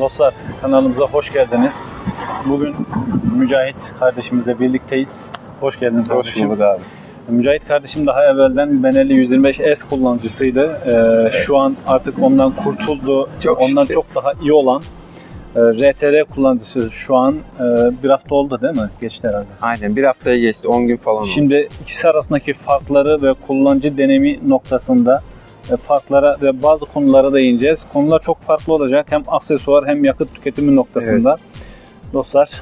Dostlar, kanalımıza hoş geldiniz. Bugün Mücahit kardeşimizle birlikteyiz. Hoş geldin kardeşim. Hoş bulduk abi. Mücahit kardeşim daha evvelden Benelli 125S kullanıcısıydı. Şu an artık ondan kurtuldu. Ondan çok daha iyi olan RTR kullanıcısı şu an. Bir hafta oldu değil mi? Geçti herhalde. Aynen, bir haftaya geçti. 10 gün falan oldu. Şimdi ikisi arasındaki farkları ve kullanıcı deneyimi noktasında farklara ve bazı konulara değineceğiz. Konular çok farklı olacak. Hem aksesuar hem yakıt tüketimi noktasında. Evet. Dostlar,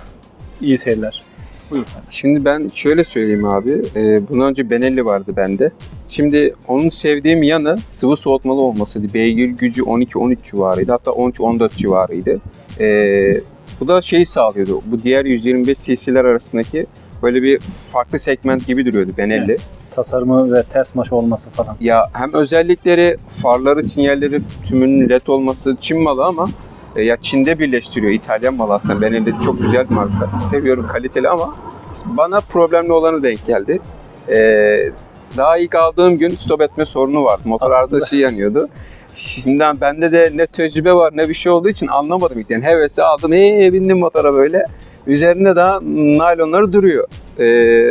iyi seyirler. Buyur. Şimdi ben şöyle söyleyeyim abi. Bundan önce Benelli vardı bende. Şimdi onun sevdiğim yanı sıvı soğutmalı olmasıydı. Beygir gücü 12-13 civarıydı. Hatta 13-14 civarıydı. Bu da şeyi sağlıyordu. Bu diğer 125 cc'ler arasındaki böyle bir farklı segment gibi duruyordu Benelli. Evet. Tasarımı ve ters maş olması falan. Ya hem özellikleri, farları, sinyalleri tümünün led olması Çin malı ama ya Çin'de birleştiriyor. İtalyan malı aslında. Benelli çok güzel bir marka. Seviyorum, kaliteli ama bana problemli olanı denk geldi. Daha ilk aldığım gün stop etme sorunu vardı. Motor arızası yanıyordu. Şimdi bende de ne tecrübe var ne bir şey olduğu için anlamadım ilk. Yani hevesi aldım. Bindim motora böyle. Üzerinde daha naylonları duruyor.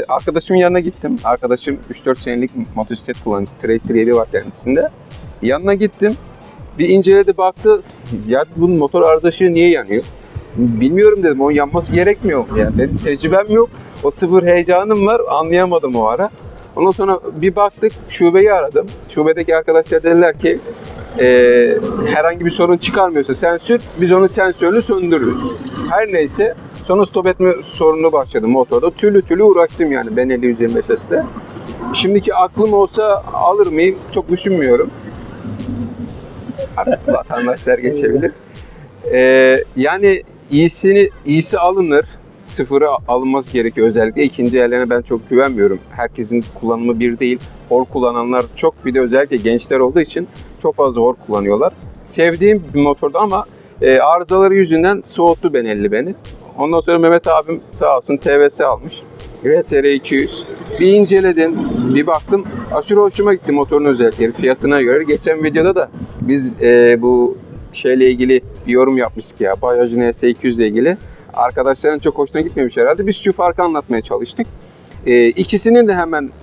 Arkadaşımın yanına gittim. Arkadaşım 3-4 senelik motosiklet kullanıcısı. Tracer 7 var kendisinde. Yanına gittim. Bir inceledi, baktı. Ya bunun motor arızası niye yanıyor? Bilmiyorum dedim. Onun yanması gerekmiyor mu? Yani benim tecrübem yok. O sıfır heyecanım var. Anlayamadım o ara. Ondan sonra bir baktık. Şubeyi aradım. Şubedeki arkadaşlar dediler ki herhangi bir sorun çıkarmıyorsa sensör, biz onun sensörünü söndürürüz. Her neyse. Sonra stop etme sorunu başladı motorda. Türlü uğraştım yani Benelli 125S'te. Şimdiki aklım olsa alır mıyım? Çok düşünmüyorum. Artık vatandaşlar geçebilir. Yani iyisi alınır. Sıfırı alınması gerekiyor özellikle. İkinci ellerine ben çok güvenmiyorum. Herkesin kullanımı bir değil. Hor kullananlar çok, bir de özellikle gençler olduğu için çok fazla hor kullanıyorlar. Sevdiğim bir motordu ama arızaları yüzünden soğuttu Benelli beni. Ondan sonra Mehmet abim sağ olsun TVS almış. RTR 200. Bir inceledim, bir baktım. Aşırı hoşuma gitti motorun özellikleri fiyatına göre. Geçen videoda da biz bu şeyle ilgili bir yorum yapmıştık ya. Bajaj NS200 ile ilgili. Arkadaşların çok hoşuna gitmemiş herhalde. Biz şu farkı anlatmaya çalıştık. İkisinin de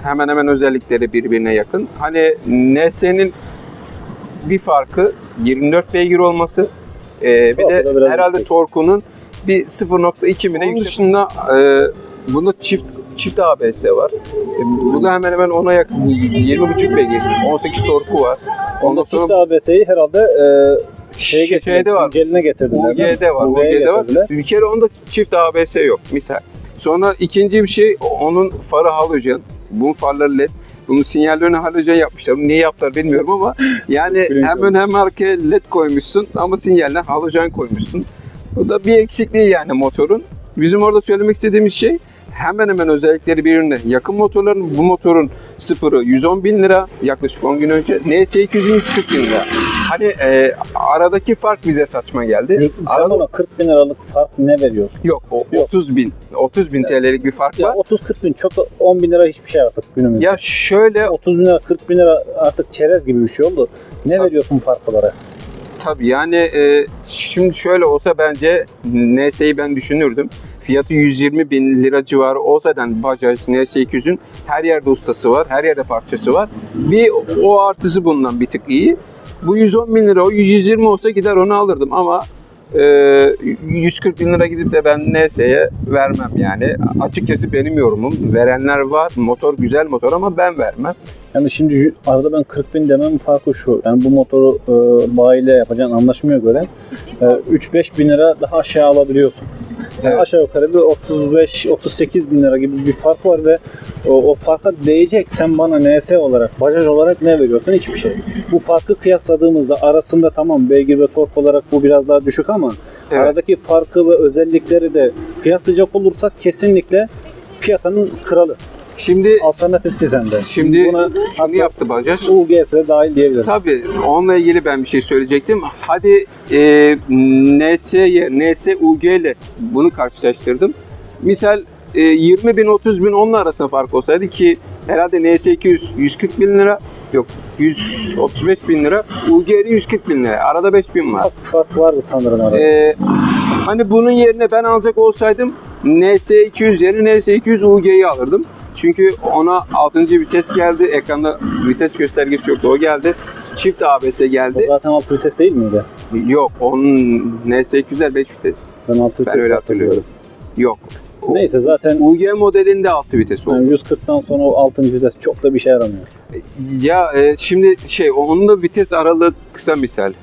hemen özellikleri birbirine yakın. Hani NS'nin bir farkı 24 beygir olması. Bir de herhalde torkunun bir 0.2 mi ne yüksek. Dışında bunda çift ABS var. Bunda hemen ona yakın 20.5 beygir, 18 torku var. Ondan sonra çift ABS'yi herhalde şeyde var. Günceline getirdiler. UG'de var. Bir kere onda çift ABS yok misal. Sonra ikinci bir şey, onun farı halojen. Bunun farları led. Bunun sinyallerini halojen yapmışlar. Niye yaptılar bilmiyorum ama yani hem ön hem arkaya led koymuşsun ama sinyaller halojen koymuşsun. Bu da bir eksikliği yani motorun. Bizim orada söylemek istediğimiz şey, hemen özellikleri birbirine yakın motorların. Bu motorun sıfırı 110.000 lira yaklaşık 10 gün önce. NS200'ün 140.000 lira. Hani aradaki fark bize saçma geldi. Sen bana 40.000 liralık fark ne veriyorsun? Yok, 30.000 TL'lik bir fark var. 30-40.000 çok, 10.000 lira hiçbir şey artık günümüzde. Ya şöyle 30.000 lira 40.000 lira artık çerez gibi bir şey oldu. Ne veriyorsun fark olarak? Tabii yani şimdi şöyle olsa bence NS'yi ben düşünürdüm. Fiyatı 120.000 lira civarı olsa yani Bajaj NS200'ün her yerde ustası var, her yerde parçası var. Bir o artısı bundan bir tık iyi. Bu 110.000 lira, o 120 olsa gider onu alırdım ama 140.000 lira gidip de ben NS'ye vermem yani. Açıkçası benim yorumum. Verenler var. Motor güzel motor ama ben vermem. Yani şimdi arada ben 40.000 demem farkı şu. Yani bu motoru bayiyle yapacağın anlaşmaya göre 3-5 bin lira daha aşağı alabiliyorsun. Yani evet. Aşağı yukarı bir 35-38 bin lira gibi bir fark var ve o farka değecek. Sen bana NS olarak, Bajaj olarak ne veriyorsun? Hiçbir şey. Bu farkı kıyasladığımızda arasında tamam beygir ve tork olarak bu biraz daha düşük ama evet, aradaki farkı ve özellikleri de kıyaslayacak olursak kesinlikle piyasanın kralı. Şimdi alternatifsiz hem de. Şimdi buna şunu yaptı Bajaj. UGS dahil diyebilirim. Tabii onunla ilgili ben bir şey söyleyecektim. Hadi NS UG ile bunu karşılaştırdım. Misal 20.000 30.000 onun arasında fark olsaydı ki Herhalde NS200 140 bin lira. Yok 135 bin lira. UG'li 140 bin lira. Arada 5 bin var. Ufak bir fark vardı sanırım arada. Hani bunun yerine ben alacak olsaydım NS200 yerine NS200 UG'yi alırdım. Çünkü ona 6. vites geldi. Ekranda vites göstergesi yoktu. O geldi. Çift ABS geldi. O zaten 6 vites değil miydi? Yok. Onun NS200'ler 5 vites. Ben 6 vites Ben öyle hatırlıyorum. Yok. Neyse zaten UG modelinde 6 vites oldu. yani 140'tan sonra o 6. vites çok da bir şey yaramıyor. Ya şimdi onun da vites aralığı kısa misal.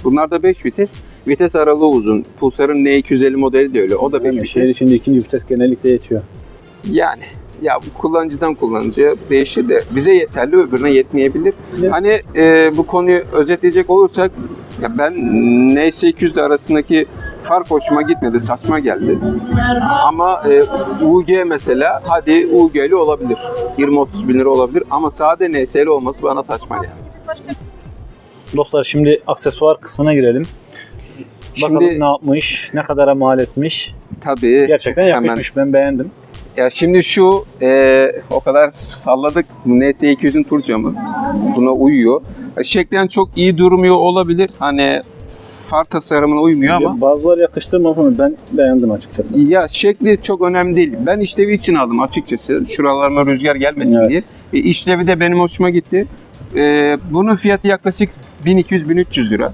Bunlar da 5 vites. Vites aralığı uzun. Pulsar'ın N250 modeli de öyle. O da 5 Yani vites. şehir içinde 2. vites genellikle yetiyor. Yani ya bu kullanıcıdan kullanıcıya değişir de bize yeterli, öbürüne yetmeyebilir. Evet. Hani bu konuyu özetleyecek olursak ya ben NS200 arasındaki fark hoşuma gitmedi, saçma geldi. Ama UG mesela hadi UG'li olabilir. 20-30 bin lira olabilir ama sade NS'li olması bana saçma geldi. Dostlar şimdi aksesuar kısmına girelim. Bakalım Şimdi ne yapmış, ne kadara mal etmiş. tabii Gerçekten yakışmış, ben beğendim. Ya şimdi şu o kadar salladık bu NS200'ün tur camı. Buna uyuyor. Şeklen çok iyi durmuyor olabilir. Hani far tasarımına uymuyor ama Bazıları yakıştırmam ama ben beğendim açıkçası. ya şekli çok önemli değil. Ben işlevi için aldım açıkçası. Şuralarıma rüzgar gelmesin Evet. diye. İşlevi de benim hoşuma gitti. Bunun fiyatı yaklaşık 1200-1300 lira.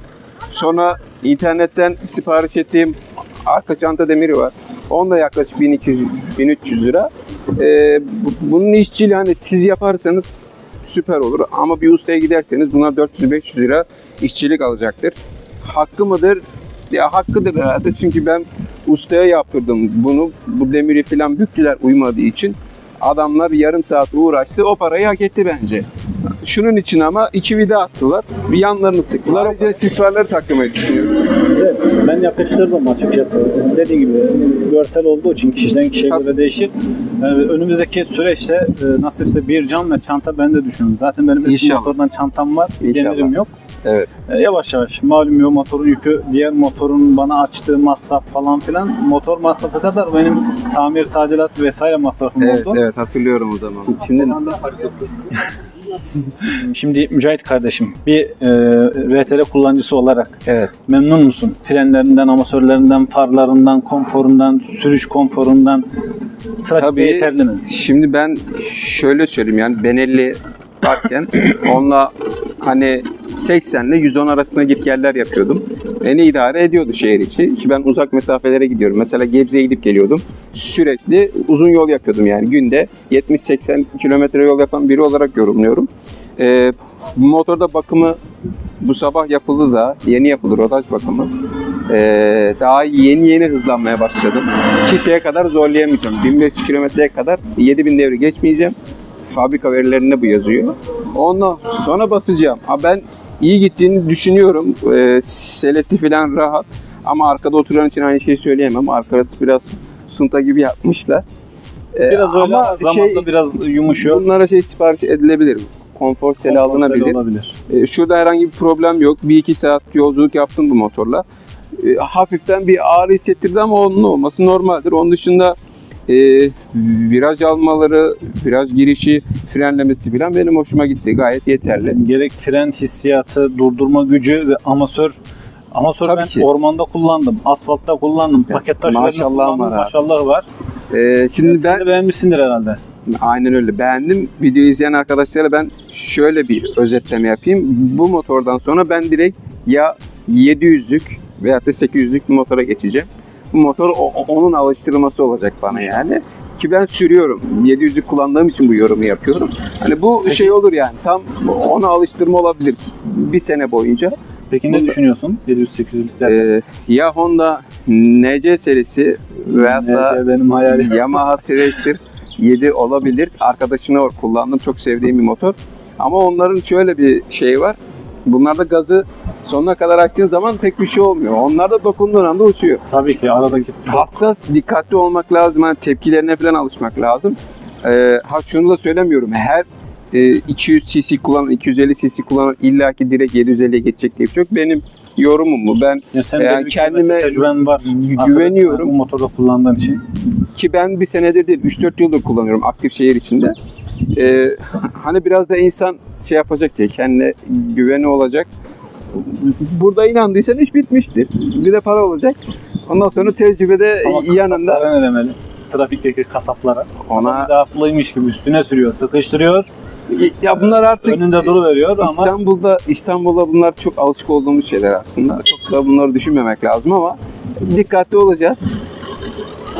Sonra internetten sipariş ettiğim arka çanta demiri var. Onun da yaklaşık 1200-1300 lira. Bunun işçiliği hani siz yaparsanız süper olur. Ama bir ustaya giderseniz bunlar 400-500 lira işçilik alacaktır. Hakkı mıdır? Ya hakkıdır herhalde. Çünkü ben ustaya yaptırdım bunu. Bu demiri falan büktüler uymadığı için. Adamlar yarım saat uğraştı. O parayı hak etti bence. Şunun için ama 2 vida attılar. Bir yanlarını sıktılar. Ayrıca aksesuarları takmayı düşünüyorum. Güzel. Ben yakıştırdım açıkçası. Dediğim gibi görsel olduğu için kişiden kişiye Tabii. göre değişir. Önümüzdeki süreçte nasipse bir cam ve çanta ben de düşünüyorum. Zaten benim eski İnşallah. motordan çantam var. İnşallah. Demirim yok. Evet. Yavaş yavaş malum yo motorun yükü diğer motorun bana açtığı masraf falan filan motor masrafı kadar benim tamir tadilat vesaire masrafım Evet, oldu. evet hatırlıyorum o zaman. Şimdi Şimdi Mücahit kardeşim bir RTR kullanıcısı olarak evet. memnun musun? Frenlerinden, amatörlerinden, farlarından, konforundan, sürüş konforundan trafikte Tabii. yeterli mi? Şimdi ben şöyle söyleyeyim yani Benelli varken onunla hani 80 ile 110 arasında git geller yapıyordum. Beni idare ediyordu şehir içi. Ki ben uzak mesafelere gidiyorum. Mesela Gebze'ye gidip geliyordum. Sürekli uzun yol yapıyordum yani günde 70-80 kilometre yol yapan biri olarak yorumluyorum. Motorda bakımı bu sabah yapıldı da yeni yapıldı rodaj bakımı. Daha yeni hızlanmaya başladım. 2 kadar zorlayamayacağım. 1500 kilometreye kadar 7000 devre geçmeyeceğim. Fabrika verilerinde bu yazıyor. Ondan sonra basacağım. Ben iyi gittiğini düşünüyorum. Selesi falan rahat. Ama arkada oturan için aynı şeyi söyleyemem. Arkası biraz sunta gibi yapmışlar. Biraz öyle ama zamanla biraz yumuşuyor. Bunlara sipariş edilebilir. Konfor seli alınabilir. Olabilir. Şurada herhangi bir problem yok. 1-2 saat yolculuk yaptım bu motorla. Hafiften bir ağrı hissettirdi ama onun olması normaldir. Onun dışında viraj almaları, viraj girişi, frenlemesi falan benim hoşuma gitti. Gayet yeterli. Gerek fren hissiyatı, durdurma gücü ve amatör Tabii ben ki. ormanda kullandım, asfaltta kullandım, paket taşlarında Maşallah kullandım, var ha. maşallah var. Şimdi Sen de beğenmişsindir herhalde. aynen öyle beğendim. Videoyu izleyen arkadaşlara ben şöyle bir özetleme yapayım. Bu motordan sonra ben direkt ya 700'lük veya da 800'lük bir motora geçeceğim. Bu motor onun alıştırılması olacak bana yani. Ki ben sürüyorum. 700'lük kullandığım için bu yorumu yapıyorum. Hani bu şey olur yani tam ona alıştırma olabilir bir sene boyunca. Peki ne düşünüyorsun 700-800'lükler? Ya Honda NC serisi veya da benim hayalim. Yamaha Tracer 7 olabilir. Arkadaşına kullandım. Çok sevdiğim bir motor. Ama onların şöyle bir şey var. Bunlarda gazı sonuna kadar açtığın zaman pek bir şey olmuyor. Onlar da dokunduğun anda uçuyor. Tabii ki aradaki Hassas, dikkatli olmak lazım. Yani tepkilerine falan alışmak lazım. Şunu da söylemiyorum. Her 200 cc kullanan, 250 cc kullanan illaki direkt 750'ye geçecek diye bir şey yok. Benim yorumum bu. Ben Ya sen yani kendime tecrüben var. güveniyorum. Bu motorda kullandığın için. Ki ben bir senedir değil 3-4 yıldır kullanıyorum aktif şehir içinde. Hani biraz da insan şey yapacak diye kendine güveni olacak. Burada inandıysan iş bitmiştir. Bir de para olacak. Ondan sonra tecrübede Ama yanında kasaplara ne demeli? Trafikteki kasaplara. ona Adam bir de haklıymış gibi üstüne sürüyor, sıkıştırıyor. ya bunlar artık Önünde duruveriyor ama İstanbul'da bunlar çok alışık olduğumuz şeyler aslında. Çok da bunları düşünmemek lazım ama dikkatli olacağız.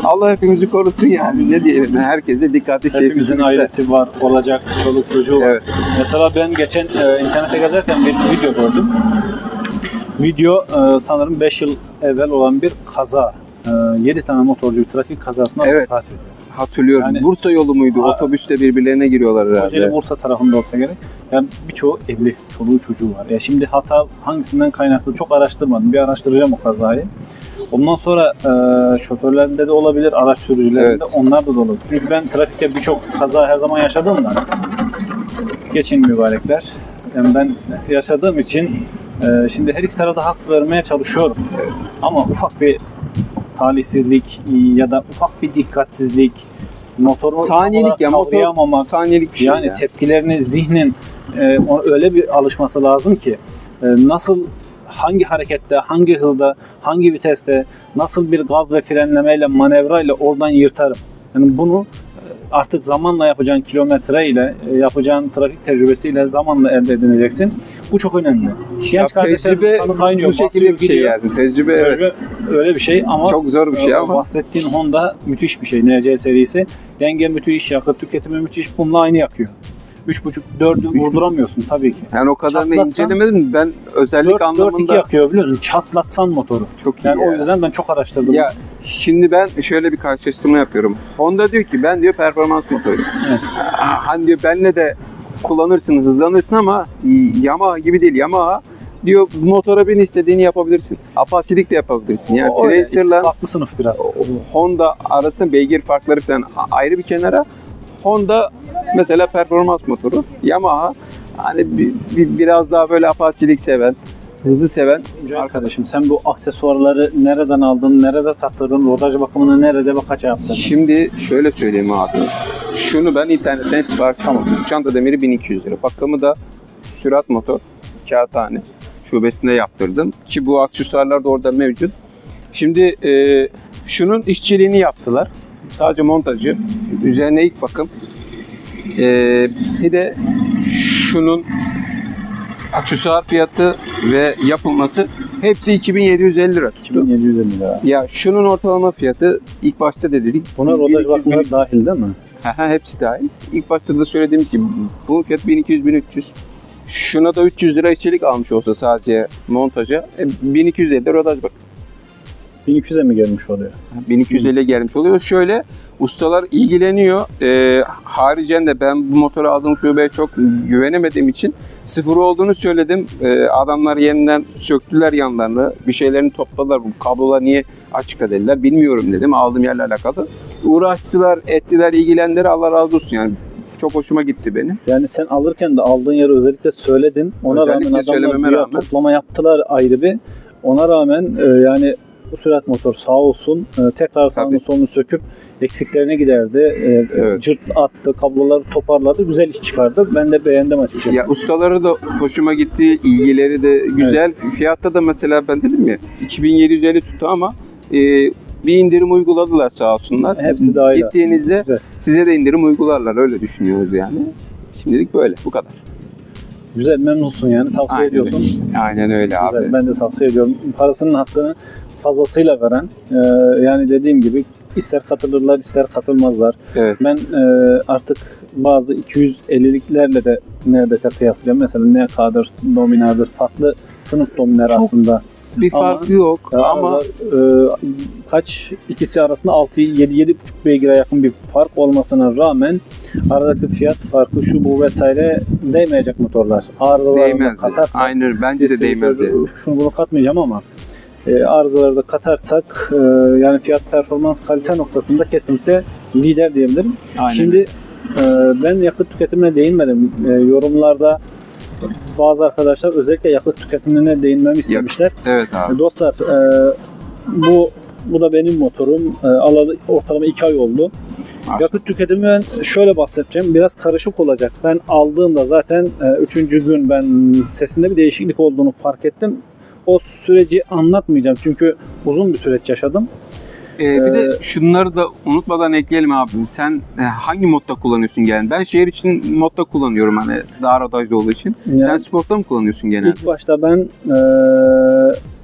Allah hepimizi korusun yani. Ne diyelim? Herkese dikkatli hepimizin ailesi var, olacak, çoluk çocuğu var. Evet. Mesela ben geçen internete gezerken bir video gördüm. Video sanırım 5 yıl evvel olan bir kaza. 7 tane motorcu bir trafik kazasında Evet. vefat ediyor. Hatırlıyorum. Yani- Bursa yolu muydu? Otobüste birbirlerine giriyorlar herhalde. Kocaeli Bursa tarafında olsa gerek. Yani birçoğu evli, çoluğu çocuğu var. Ya şimdi hata hangisinden kaynaklı çok araştırmadım. Bir araştıracağım o kazayı. Ondan sonra şoförlerinde de olabilir, araç sürücülerinde Evet. onlar da olabilir. Çünkü ben trafikte birçok kaza her zaman yaşadım da. Geçin mübarekler. Yani ben yaşadığım için şimdi her iki tarafa hak vermeye çalışıyorum. Ama ufak bir talihsizlik ya da ufak bir dikkatsizlik, motoru Saniyelik ya motor kavrayamamak, saniyelik bir şey yani ya. tepkilerini zihnin öyle bir alışması lazım ki nasıl, hangi harekette, hangi hızda, hangi viteste, nasıl bir gaz ve frenlemeyle, manevrayla oradan yırtarım. Yani bunu artık zamanla yapacağın kilometreyle, yapacağın trafik tecrübesiyle zamanla elde edineceksin. Bu çok önemli. Genç kardeşlerim Tecrübe kanı kaynıyor, bu şekilde basıyor, bir şey gidiyor. yani. Tecrübe evet. Tecrübe öyle bir şey ama Çok zor bir şey ama. bahsettiğin Honda müthiş bir şey. NC serisi. Denge müthiş, yakıt tüketimi müthiş. Bununla aynı yakıyor. 3.5-4'ü vurduramıyorsun tabii ki. Yani o kadarını Çatlatsan- incelemedim. Ben özellik 4-2 anlamında yakıyor biliyor musun? Çatlatsan motoru. çok iyi. Yani ya. o yüzden ben çok araştırdım. Ya şimdi ben şöyle bir karşılaştırma yapıyorum. Honda diyor ki ben diyor performans motoru. Evet. Hani diyor benle de kullanırsın, hızlanırsın ama Yamaha gibi değil. Yamaha diyor bu motora bin istediğini yapabilirsin. Apache'lik de yapabilirsin. Yani O Tracer'la farklı sınıf biraz. Honda arasında beygir farkları falan ayrı bir kenara. Honda mesela performans motoru. Yamaha hani biraz daha böyle Apache'lik seven, hızı seven. Güzel kardeşim, sen bu aksesuarları nereden aldın, nerede taktırdın, rodaj bakımını nerede ve kaça yaptın? Şimdi şöyle söyleyeyim abi. Şunu ben internetten sipariş aldım. Çanta demiri 1200 lira. Bakımı da sürat motor, Kağıthane şubesinde yaptırdım. Ki bu aksesuarlar da orada mevcut. Şimdi şunun işçiliğini yaptılar. Sadece montajı. Üzerine ilk bakım. Bir de şunun aksesuar fiyatı ve yapılması hepsi 2750 lira tuttu. 2750 lira. Ya şunun ortalama fiyatı ilk başta da dedik. Buna rodaj bakımları dahil değil mi? Hepsi dahil. İlk başta da söylediğimiz gibi bunun fiyatı 1200-1300. Şuna da 300 lira işçilik almış olsa sadece montaja 1250 lira rodaj bak. 1200'e mi gelmiş oluyor? 1250'ye gelmiş oluyor. Şöyle ustalar ilgileniyor. Haricen de ben bu motoru aldığım şubeye çok güvenemediğim için sıfır olduğunu söyledim. Adamlar yeniden söktüler yanlarını. Bir şeylerini topladılar. Bu kablolar niye açık dediler bilmiyorum dedim. Aldığım yerle alakalı. Uğraştılar, ettiler, ilgilendiler. Allah razı olsun yani. Çok hoşuma gitti benim. Yani sen alırken de aldığın yeri özellikle söyledin. Ona Özellikle rağmen adamlar söylememe güya rağmen. toplama yaptılar ayrı bir. Ona rağmen yani bu sürat motor sağ olsun tekrar sağını Tabii. solunu söküp eksiklerini giderdi. Evet. Cırt attı, kabloları toparladı. Güzel iş çıkardı. Ben de beğendim açıkçası. Ya ustaları da hoşuma gitti, ilgileri de güzel. Fiyatta da mesela ben dedim ya 2750 tuttu ama bir indirim uyguladılar sağ olsunlar. Hepsi dahil Gittiğinizde aslında. size de indirim uygularlar öyle düşünüyoruz yani. Şimdilik böyle bu kadar. Güzel, memnunsun yani. Tavsiye ediyorsun. Öyle. Aynen öyle abi. Güzel, ben de tavsiye ediyorum. Parasının hakkını fazlasıyla veren, yani dediğim gibi ister katılırlar ister katılmazlar. Evet. Ben artık bazı 250'liklerle de neredeyse kıyaslayacağım. Mesela NK'dır, Dominar'dır, farklı sınıf dominar Çok aslında. Bir farkı yok ama kaç ikisi arasında 6-7,5 beygire yakın bir fark olmasına rağmen aradaki fiyat farkı şu bu vesaire değmeyecek motorlar. Arızalarını değmez. katarsak, Aynen bence de değmez. şunu bunu katmayacağım ama arızaları da katarsak yani fiyat performans kalite noktasında kesinlikle lider diyebilirim. Aynen. Şimdi ben yakıt tüketimine değinmedim. Yorumlarda bazı arkadaşlar özellikle yakıt tüketimine değinmemi istemişler. Evet abi. Dostlar, bu da benim motorum. Alalı ortalama 2 ay oldu. Yakıt tüketimi ben şöyle bahsedeceğim. Biraz karışık olacak. Ben aldığımda zaten 3. gün ben sesinde bir değişiklik olduğunu fark ettim. O süreci anlatmayacağım çünkü uzun bir süreç yaşadım. Bir de şunları da unutmadan ekleyelim abi. Sen hangi modda kullanıyorsun genelde? Ben şehir için modda kullanıyorum hani daha rodajlı olduğu için. Yani, sen sportta mı kullanıyorsun genelde? İlk başta ben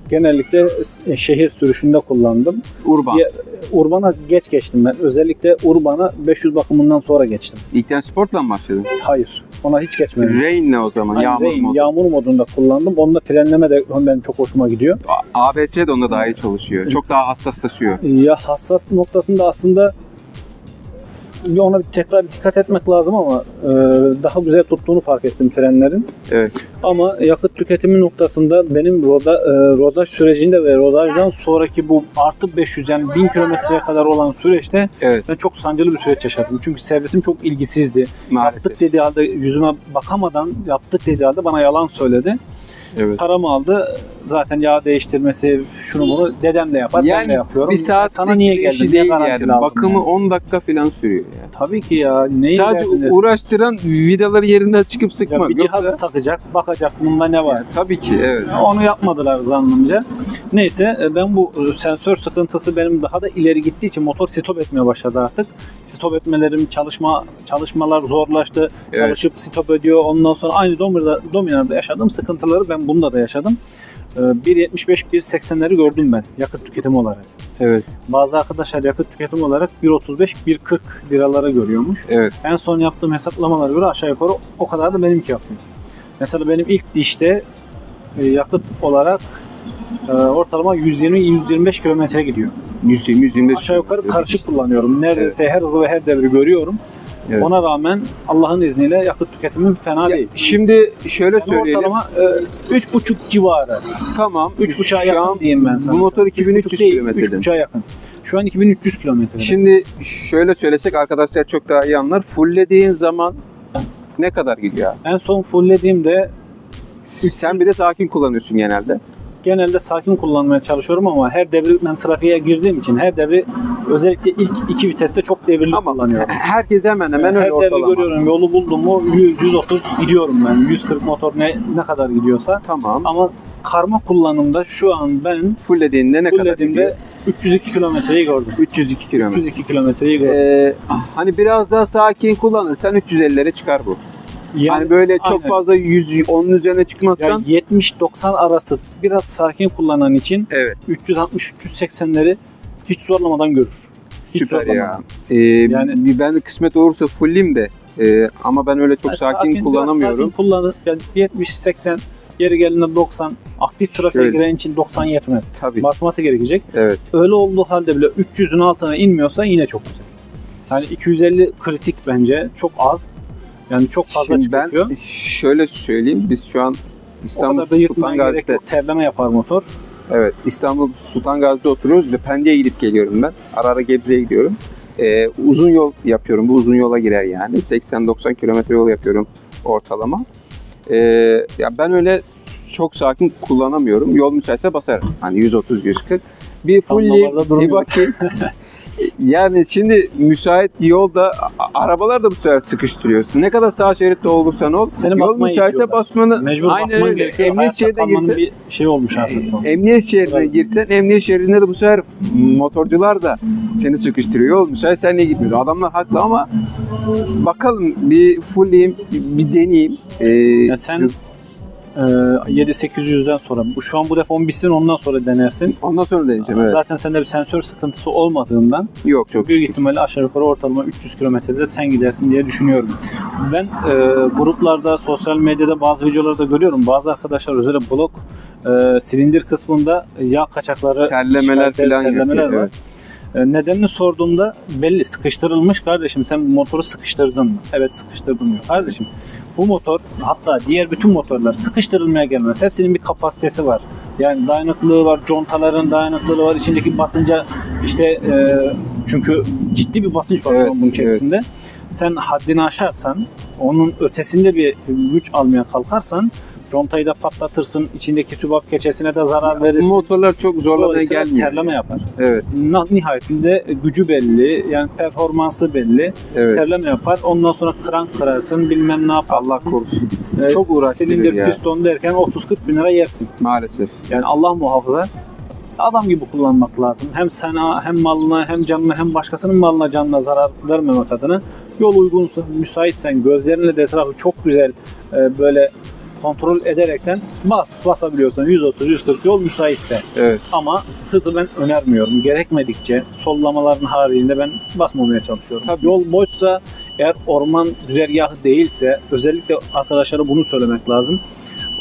genellikle şehir sürüşünde kullandım. Urban. Urban'a geç geçtim ben. Özellikle Urban'a 500 bakımından sonra geçtim. İlkten sportla mı başladın? Hayır. Ona hiç geçmedim. Rain'le o zaman. Yağmur modunda kullandım. Onda frenleme de benim çok hoşuma gidiyor. ABS de onda daha iyi çalışıyor. Çok daha hassas taşıyor. Ya hassas noktasında aslında ona tekrar dikkat etmek lazım ama daha güzel tuttuğunu fark ettim frenlerin. Evet. Ama yakıt tüketimi noktasında benim rodaj sürecinde ve rodajdan sonraki bu artı 500 yani 1000 kilometreye kadar olan süreçte ben çok sancılı bir süreç yaşadım. Çünkü servisim çok ilgisizdi. Maalesef. Yaptık dediği halde yüzüme bakamadan yaptık dediği halde bana yalan söyledi. Evet. Paramı aldı. Zaten yağ değiştirmesi, şunu bunu dedem de yapar, yani ben de yapıyorum. Bir saat sana niye geldim? değil yani. Bakımı yani. 10 dakika falan sürüyor yani. Tabii ki ya. Neyi sadece uğraştıran vidaları yerinden çıkıp sıkmak. Ya bir cihazı takacak, bakacak bunda ne var. Yani, tabii ki evet. Onu yapmadılar zannımca. Neyse ben bu sensör sıkıntısı benim daha da ileri gittiği için motor stop etmeye başladı artık. Stop etmelerim, çalışmalar zorlaştı. Evet. Çalışıp stop ediyor. Ondan sonra aynı Dominar'da yaşadığım sıkıntıları ben bunda da yaşadım. 1.75, 1.80'leri gördüm ben yakıt tüketimi olarak. Evet. Bazı arkadaşlar yakıt tüketimi olarak 1.35, 1.40 liralara görüyormuş. Evet. En son yaptığım hesaplamalara göre aşağı yukarı o kadar da benimki yapıyor. Mesela benim ilk dişte yakıt olarak ortalama 120-125 kilometre gidiyor. 120-125 aşağı yukarı karışık kullanıyorum. Neredeyse her hızı ve her devri görüyorum. Evet. Ona rağmen Allah'ın izniyle yakıt tüketimim fena değil. Şimdi şöyle söyleyelim. Ortalama 3.5 civarı. Tamam. 3.5'a yakın diyeyim ben sana. Bu motor 2300 kilometre. 3.5'a yakın. Şu an 2300 kilometre. Şimdi şöyle söylesek arkadaşlar çok daha iyi anlar. Fulllediğin zaman ne kadar gidiyor? En son fulllediğimde sen bir de sakin kullanıyorsun genelde. Genelde sakin kullanmaya çalışıyorum ama her devri ben trafiğe girdiğim için her devri özellikle ilk 2 viteste çok devirli kullanıyorum. Herkes hemen öyle her ortalama. devri görüyorum. Yolu buldum mu 100-130 gidiyorum ben. 140 motor ne kadar gidiyorsa. Tamam. Ama karma kullanımda şu an ben fulllediğinde ne kadar gidiyor? 302 kilometreyi gördüm. 302 kilometre. 302 kilometreyi gördüm. Hani biraz daha sakin kullanırsan 350'lere çıkar bu. Yani böyle çok fazla 110'un üzerine çıkmazsan yani 70-90 arası biraz sakin kullanan için evet. 360-380'leri hiç zorlamadan görür. Hiç süper zorlamadan. Ya. Yani ben de kısmet olursa fullleyim de ama ben öyle çok sakin kullanamıyorum. Sakin kullanır. Yani 70-80 yeri geldiğinde 90 aktif trafiğe giren için 90 yetmez. Tabii. Basması gerekecek. Evet. Öyle olduğu halde bile 300'ün altına inmiyorsa yine çok güzel. Yani 250 kritik bence çok az. Yani çok fazla çıkıyor. Ben şöyle söyleyeyim. Biz şu an İstanbul Sultan Gazi'de terleme yapar motor. Evet. İstanbul Sultan Gazi'de oturuyoruz ve Pendik'e gidip geliyorum ben. Ara ara Gebze'ye gidiyorum. Uzun yol yapıyorum. Bu uzun yola girer yani. 80-90 kilometre yol yapıyorum ortalama. Ya ben öyle çok sakin kullanamıyorum. Yol müsaitse basarım. Hani 130-140. Bir fullleyip bir bakayım. Yani şimdi müsait yolda arabalar da bu sefer sıkıştırıyorsun. Ne kadar sağ şeritte olursan ol. Yol müsaitse basmanı mecbur basman gerekiyor. Emniyet şeridine girsen bir şey olmuş artık. Emniyet şeridine girsen emniyet şeridinde de bu sefer motorcular da seni sıkıştırıyor. Yol müsait sen niye gitmiyorsun? Adamlar haklı ama bakalım bir fullleyeyim, bir deneyeyim. Ya sen 7-800'den sonra şu an bu defon bitsin ondan sonra denersin. Ondan sonra deneyeceğim evet. Zaten sende bir sensör sıkıntısı olmadığından yok çok büyük ihtimalle aşağı yukarı ortalama 300 kilometrede sen gidersin diye düşünüyorum. Ben gruplarda, sosyal medyada bazı videolarda görüyorum. Bazı arkadaşlar özellikle blok silindir kısmında yağ kaçakları, terlemeler falan yapıyor. Var. Evet. Nedenini sorduğumda belli sıkıştırılmış. Kardeşim sen motoru sıkıştırdın mı? Evet sıkıştırdım diyor. Kardeşim bu motor hatta diğer bütün motorlar sıkıştırılmaya gelmez. Hepsinin bir kapasitesi var. Yani dayanıklılığı var, contaların dayanıklılığı var, içindeki basınca işte çünkü ciddi bir basınç var şu an bunun içerisinde. sen haddini aşarsan, onun ötesinde bir güç almaya kalkarsan contayı da patlatırsın, içindeki sübap keçesine de zarar verirsin. Motorlar çok zorlamaya Dolayısıyla gelmiyor. terleme yapar. Evet. Nihayetinde gücü belli, yani performansı belli. Evet. Terleme yapar. Ondan sonra krank kırarsın, bilmem ne yaparsın. Allah korusun. Evet, Çok uğraştırır silindir, ya. piston derken 30-40 bin lira yersin. Maalesef. Yani Allah muhafaza. Adam gibi kullanmak lazım. Hem sana, hem malına, hem canına, hem başkasının malına, canına zarar vermemek adına. Yol uygunsa, müsaitsen, gözlerinle de etrafı çok güzel böyle kontrol ederekten basabiliyorsan 130-140 yol müsaitse. Evet. Ama hızı ben önermiyorum. Gerekmedikçe sollamaların haricinde ben basmamaya çalışıyorum. Tabii. Yol boşsa, eğer orman güzergahı değilse, özellikle arkadaşlara bunu söylemek lazım.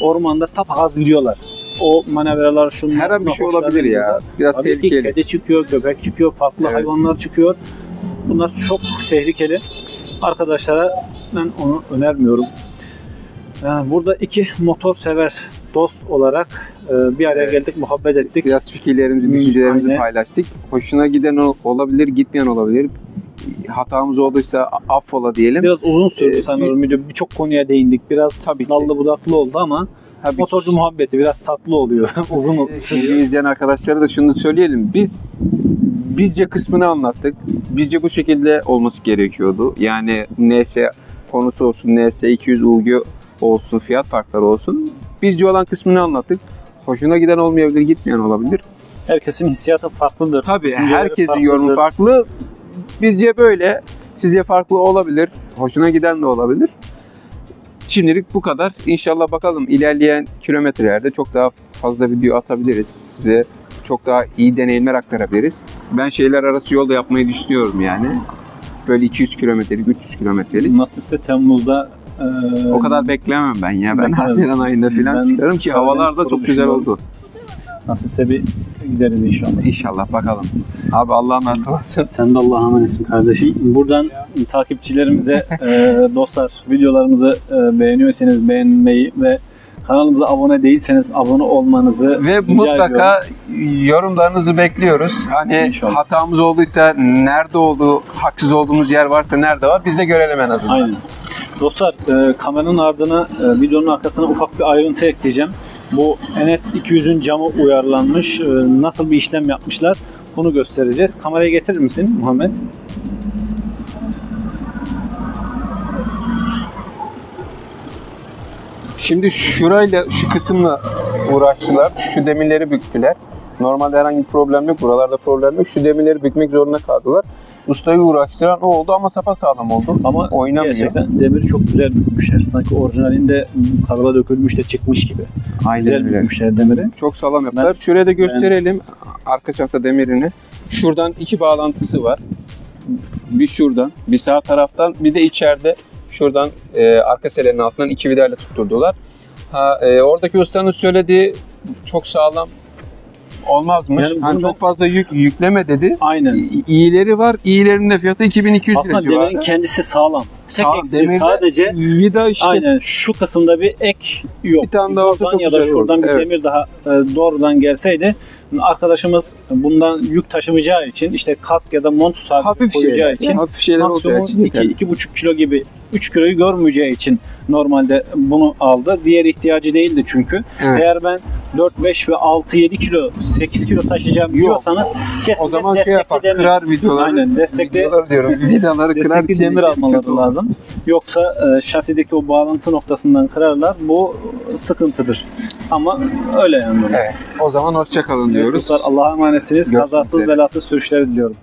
Ormanda tapagaz gidiyorlar. O manevralar şunlar. Her an bir şey hoşlarına olabilir ya. gidiyorlar. Biraz Tabii ki tehlikeli. kedi çıkıyor, köpek çıkıyor, farklı Evet. hayvanlar çıkıyor. Bunlar çok tehlikeli. Arkadaşlara ben onu önermiyorum. Yani burada iki motor sever dost olarak bir araya Evet. geldik, muhabbet ettik. Biraz fikirlerimizi, düşüncelerimizi Aynen. paylaştık. Hoşuna giden olabilir, gitmeyen olabilir. Hatamız olduysa affola diyelim. Biraz uzun sürdü Ee, sanırım video. Birçok konuya değindik. Biraz Tabii ki. dallı budaklı oldu ama Tabii ki. motorcu muhabbeti biraz tatlı oluyor. Uzun sürüyor. İzleyen arkadaşlara da şunu söyleyelim. Bizce kısmını anlattık. Bizce bu şekilde olması gerekiyordu. Yani NS konusu olsun, NS 200 UG olsun, fiyat farkları olsun. Bizce olan kısmını anlattık. Hoşuna giden olmayabilir, gitmeyen olabilir. Herkesin hissiyatı farklıdır. Tabii Düşünceleri herkesin farklıdır. yorumu farklı. Bizce böyle, sizce farklı olabilir. Hoşuna giden de olabilir. Şimdilik bu kadar. İnşallah bakalım ilerleyen kilometrelerde çok daha fazla video atabiliriz. Size çok daha iyi deneyimler aktarabiliriz. Ben şehirler arası yolda yapmayı düşünüyorum yani. Böyle 200 kilometrelik, 300 kilometrelik. Nasipse Temmuz'da O kadar beklemem ben ya. Ben Bakarız. Haziran ayında falan Ben çıkarım ki Karadeniz havalar da turu çok güzel düşünüyorum. oldu. nasipse bir gideriz inşallah. İnşallah bakalım. Abi Allah'a emanet olasın. Sen de Allah'a emanetsin kardeşim. Buradan takipçilerimize dostlar, videolarımızı beğeniyorsanız beğenmeyi ve kanalımıza abone değilseniz abone olmanızı Ve rica mutlaka ediyorum. yorumlarınızı bekliyoruz. Hani İnşallah. hatamız olduysa nerede oldu, haksız olduğumuz yer varsa nerede var biz de görelim en azından. Aynen. Dostlar kameranın ardına, videonun arkasına ufak bir ayrıntı ekleyeceğim. Bu NS 200'ün camı uyarlanmış. Nasıl bir işlem yapmışlar bunu göstereceğiz. Kamerayı getirir misin Muhammed? Şimdi şurayla, şu kısımla uğraştılar. Şu demirleri büktüler. Normalde herhangi bir problem yok. Buralarda problem yok. Şu demirleri bükmek zorunda kaldılar. Ustayı uğraştıran o oldu ama sapasağlam oldu. Ama oynamıyor. gerçekten demiri çok güzel bükmüşler. Sanki orijinalinde kalıba dökülmüş de çıkmış gibi. Güzel Aynen öyle. bükmüşler demiri. Çok sağlam yaptılar. Şuraya da gösterelim arka çanta demirini. Şuradan iki bağlantısı var. Bir şuradan, bir sağ taraftan, bir de içeride şuradan arka selenin altından iki vidayla tutturdular. Oradaki ustanın söylediği çok sağlam olmazmış. Yani Hani bunu çok fazla yükleme dedi. Aynen. İyileri var. İyilerinin de fiyatı 2200 lira Aslında civarı. demirin kendisi sağlam. Tek eksiği Demirde sadece vida işte. aynen şu kısımda bir ek yok. Bir tane daha olsa Buradan çok ya da güzel şuradan olur. bir Evet. demir daha doğrudan gelseydi arkadaşımız bundan yük taşımayacağı için işte kask ya da mont saat Hafif koyacağı şeyler. için Hafif şeyler olacağı maksimum için yeterli. 2,5 kilo gibi 3 kiloyu görmeyeceği için normalde bunu aldı. Diğer ihtiyacı değildi çünkü. Evet. Eğer ben 4, 5 ve 6, 7 kilo, 8 kilo taşıyacağım Yok. diyorsanız kesinlikle O zaman destekli yapar. demir. Kırar videoları. Aynen, destekli- videoları diyorum. Vidaları kırar. Destekli içindeki demir almaları kötü olur. lazım. Yoksa şasideki o bağlantı noktasından kırarlar. Bu sıkıntıdır. Ama öyle yani. Evet. O zaman hoşça kalın Evet, diyoruz. dostlar, Allah'a emanetsiniz. Görüşmek Kazasız üzere. belasız sürüşler diliyorum.